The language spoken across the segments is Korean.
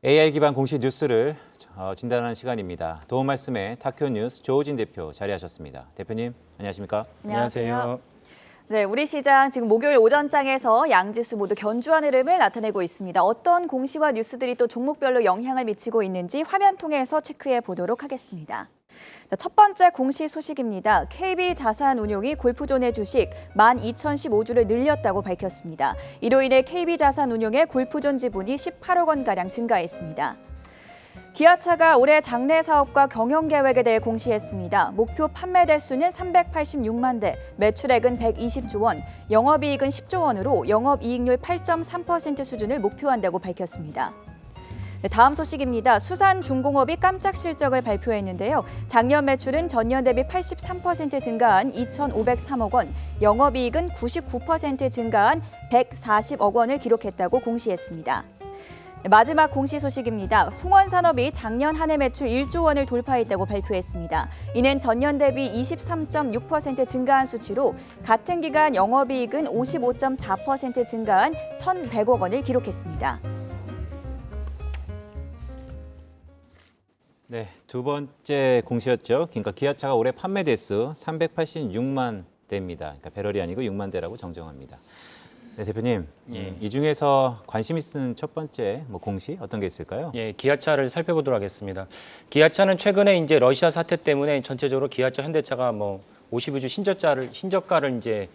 AI 기반 공시 뉴스를 진단하는 시간입니다. 도움 말씀에 타큐 뉴스 조우진 대표 자리하셨습니다. 대표님, 안녕하십니까? 안녕하세요. 네, 우리 시장 지금 목요일 오전장에서 양지수 모두 견조한 흐름을 나타내고 있습니다. 어떤 공시와 뉴스들이 또 종목별로 영향을 미치고 있는지 화면 통해서 체크해 보도록 하겠습니다. 자, 첫 번째 공시 소식입니다. KB자산운용이 골프존의 주식 12,015주를 늘렸다고 밝혔습니다. 이로 인해 KB자산운용의 골프존 지분이 18억 원가량 증가했습니다. 기아차가 올해 장래 사업과 경영 계획에 대해 공시했습니다. 목표 판매 대수는 386만 대, 매출액은 120조 원, 영업이익은 10조 원으로 영업이익률 8.3% 수준을 목표한다고 밝혔습니다. 네, 다음 소식입니다. 수산중공업이 깜짝 실적을 발표했는데요. 작년 매출은 전년 대비 83% 증가한 2,503억 원, 영업이익은 99% 증가한 140억 원을 기록했다고 공시했습니다. 마지막 공시 소식입니다. 송원산업이 작년 한 해 매출 1조 원을 돌파했다고 발표했습니다. 이는 전년 대비 23.6% 증가한 수치로 같은 기간 영업이익은 55.4% 증가한 1,100억 원을 기록했습니다. 네, 두 번째 공시였죠. 그러니까 기아차가 올해 판매 대수 386만 대입니다. 그러니까 배럴이 아니고 6만 대라고 정정합니다. 네, 대표님, 이 중에서 관심 있는 첫 번째 공시 어떤 게 있을까요? 예, 기아차를 살펴보도록 하겠습니다. 기아차는 최근에 이제 러시아 사태 때문에 전체적으로 기아차, 현대차가 52주 신저가를 이제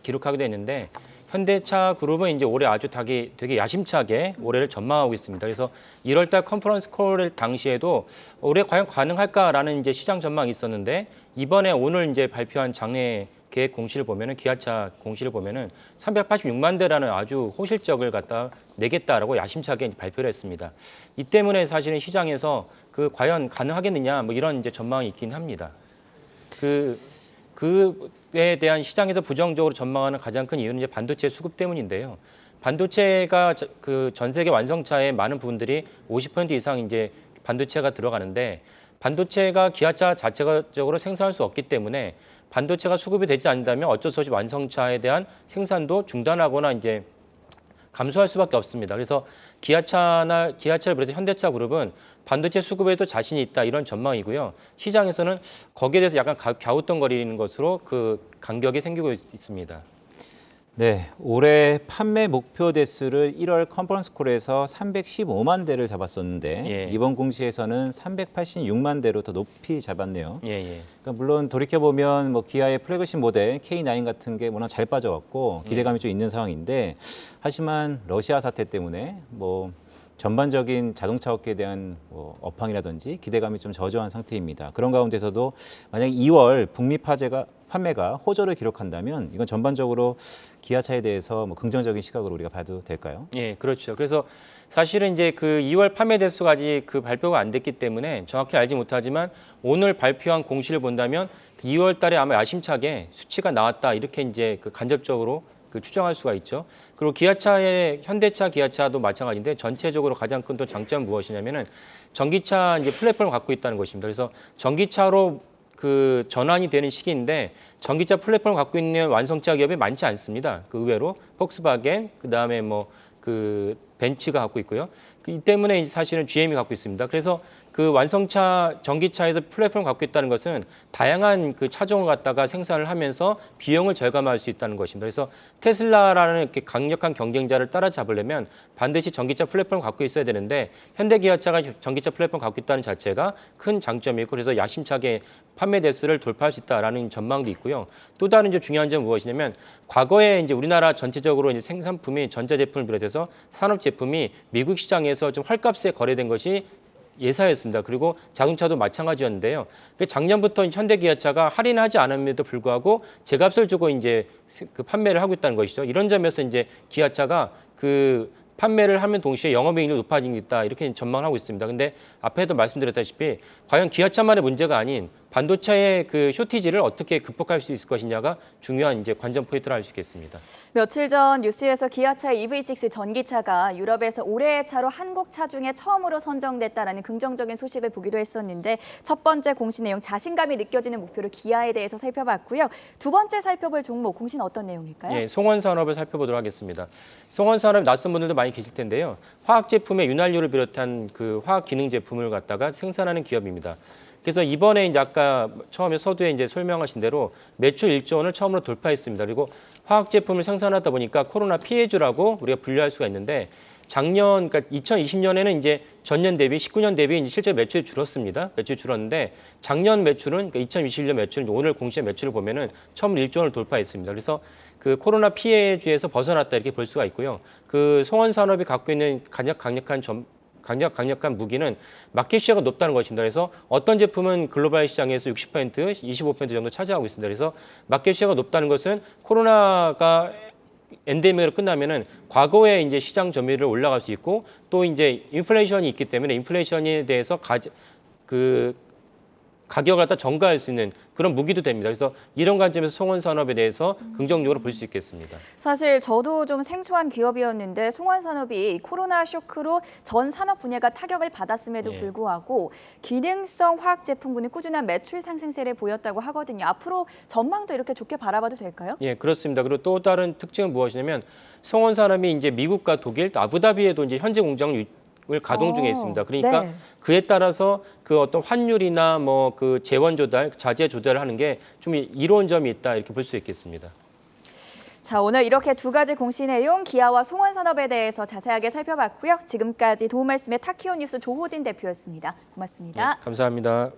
기록하게 됐는데, 현대차 그룹은 이제 올해 아주 되게 야심차게 올해를 전망하고 있습니다. 그래서 1월달 컨퍼런스 콜 당시에도 올해 과연 가능할까라는 이제 시장 전망이 있었는데, 이번에 오늘 이제 발표한 장래 계획 공시를 보면은, 기아차 공시를 보면은 386만 대라는 아주 호실적을 갖다 내겠다라고 야심차게 발표를 했습니다. 이 때문에 사실은 시장에서 과연 가능하겠느냐 이런 이제 전망이 있긴 합니다. 그에 대한 시장에서 부정적으로 전망하는 가장 큰 이유는 이제 반도체 수급 때문인데요. 반도체가 전 세계 완성차의 많은 부분들이 50% 이상 이제 반도체가 들어가는데, 반도체가 기아차 자체적으로 생산할 수 없기 때문에 반도체가 수급이 되지 않는다면 어쩔 수 없이 완성차에 대한 생산도 중단하거나 이제 감소할 수밖에 없습니다. 그래서 기아차를 비롯해 현대차 그룹은 반도체 수급에도 자신이 있다, 이런 전망이고요. 시장에서는 거기에 대해서 약간 갸우뚱거리는 것으로 간격이 생기고 있습니다. 네, 올해 판매 목표 대수를 1월 컨퍼런스 콜에서 315만 대를 잡았었는데, 예. 이번 공시에서는 386만 대로 더 높이 잡았네요. 예. 그러니까 물론 돌이켜보면 기아의 플래그십 모델 K9 같은 게 워낙 잘 빠져갖고 기대감이 좀 있는 상황인데, 하지만 러시아 사태 때문에 전반적인 자동차 업계에 대한 업황이라든지 기대감이 좀 저조한 상태입니다. 그런 가운데서도 만약 2월 북미 판매가 호조를 기록한다면 이건 전반적으로 기아차에 대해서 긍정적인 시각으로 우리가 봐도 될까요? 예, 그렇죠. 그래서 사실은 이제 2월 판매 대수가 아직 발표가 안 됐기 때문에 정확히 알지 못하지만, 오늘 발표한 공시를 본다면 2월 달에 아마 야심차게 수치가 나왔다, 이렇게 이제 간접적으로 추정할 수가 있죠. 그리고 현대차, 기아차도 마찬가지인데, 전체적으로 가장 큰 또 장점은 무엇이냐면은 전기차 이제 플랫폼을 갖고 있다는 것입니다. 그래서 전기차로 전환이 되는 시기인데, 전기차 플랫폼을 갖고 있는 완성차 기업이 많지 않습니다. 의외로 폭스바겐, 그다음에 벤츠가 갖고 있고요. 이 때문에 사실은 GM이 갖고 있습니다. 그래서 완성차 전기차에서 플랫폼을 갖고 있다는 것은 다양한 차종을 갖다가 생산을 하면서 비용을 절감할 수 있다는 것입니다. 그래서 테슬라라는 이렇게 강력한 경쟁자를 따라잡으려면 반드시 전기차 플랫폼을 갖고 있어야 되는데, 현대기아차가 전기차 플랫폼을 갖고 있다는 자체가 큰 장점이고, 그래서 야심차게 판매 대수를 돌파할 수 있다라는 전망도 있고요. 또 다른 이제 중요한 점은 무엇이냐면, 과거에 이제 우리나라 전체적으로 이제 생산품이 전자제품을 비롯해서 산업 제품이 미국 시장에서 좀 헐값에 거래된 것이 예사였습니다. 그리고 자동차도 마찬가지였는데요. 작년부터 현대기아차가 할인하지 않음에도 불구하고 제값을 주고 이제 판매를 하고 있다는 것이죠. 이런 점에서 이제 기아차가 판매를 하면 동시에 영업이익률이 높아지겠다, 이렇게 전망을 하고 있습니다. 근데 앞에도 말씀드렸다시피 과연 기아차만의 문제가 아닌 반도체의 그 쇼티지를 어떻게 극복할 수 있을 것이냐가 중요한 이제 관전 포인트를 알 수 있겠습니다. 며칠 전 뉴스에서 기아차 EV6 전기차가 유럽에서 올해의 차로 한국 차 중에 처음으로 선정됐다라는 긍정적인 소식을 보기도 했었는데 첫 번째 공시 내용 자신감이 느껴지는 목표로 기아에 대해서 살펴봤고요. 두 번째 살펴볼 종목 공시는 어떤 내용일까요? 예, 송원산업을 살펴보도록 하겠습니다. 송원산업 낯선 분들도 많이 계실 텐데요. 화학 제품의 윤활유를 비롯한 그 화학 기능 제품을 갖다가 생산하는 기업입니다. 그래서 이번에 이제 아까 처음에 서두에 이제 설명하신 대로 매출 1조 원을 처음으로 돌파했습니다. 그리고 화학 제품을 생산하다 보니까 코로나 피해주라고 우리가 분류할 수가 있는데 작년, 그러니까 2020년에는 이제 전년 대비, 19년 대비 이제 실제 매출이 줄었습니다. 매출이 줄었는데 작년 매출은, 그러니까 2021년 매출은 오늘 공시의 매출을 보면은 처음 1조 원을 돌파했습니다. 그래서 그 코로나 피해주에서 벗어났다 이렇게 볼 수가 있고요. 그 송원산업이 갖고 있는 강력한 무기는 마켓 시어가 높다는 것입니다. 그래서 어떤 제품은 글로벌 시장에서 60%, 25% 정도 차지하고 있습니다. 그래서 마켓 시어가 높다는 것은 코로나가 엔데믹으로 끝나면은 과거에 이제 시장 점유율을 올라갈 수 있고 또 이제 인플레이션이 있기 때문에 인플레이션에 대해서 가격을 갖다 전가할 수 있는 그런 무기도 됩니다. 그래서 이런 관점에서 송원산업에 대해서 긍정적으로 볼 수 있겠습니다. 사실 저도 좀 생소한 기업이었는데 송원산업이 코로나 쇼크로 전 산업 분야가 타격을 받았음에도 예. 불구하고 기능성 화학 제품군이 꾸준한 매출 상승세를 보였다고 하거든요. 앞으로 전망도 이렇게 좋게 바라봐도 될까요? 예, 그렇습니다. 그리고 또 다른 특징은 무엇이냐면 송원산업이 이제 미국과 독일, 또 아부다비에도 이제 현재 공장을 가동 중에 있습니다. 그러니까 네. 그에 따라서 그 어떤 환율이나 뭐 그 재원 조달, 자재 조달을 하는 게 좀 이로운 점이 있다 이렇게 볼 수 있겠습니다. 자, 오늘 이렇게 두 가지 공시 내용 기아와 송원산업에 대해서 자세하게 살펴봤고요. 지금까지 도움 말씀의 타키오 뉴스 조호진 대표였습니다. 고맙습니다. 예, 감사합니다.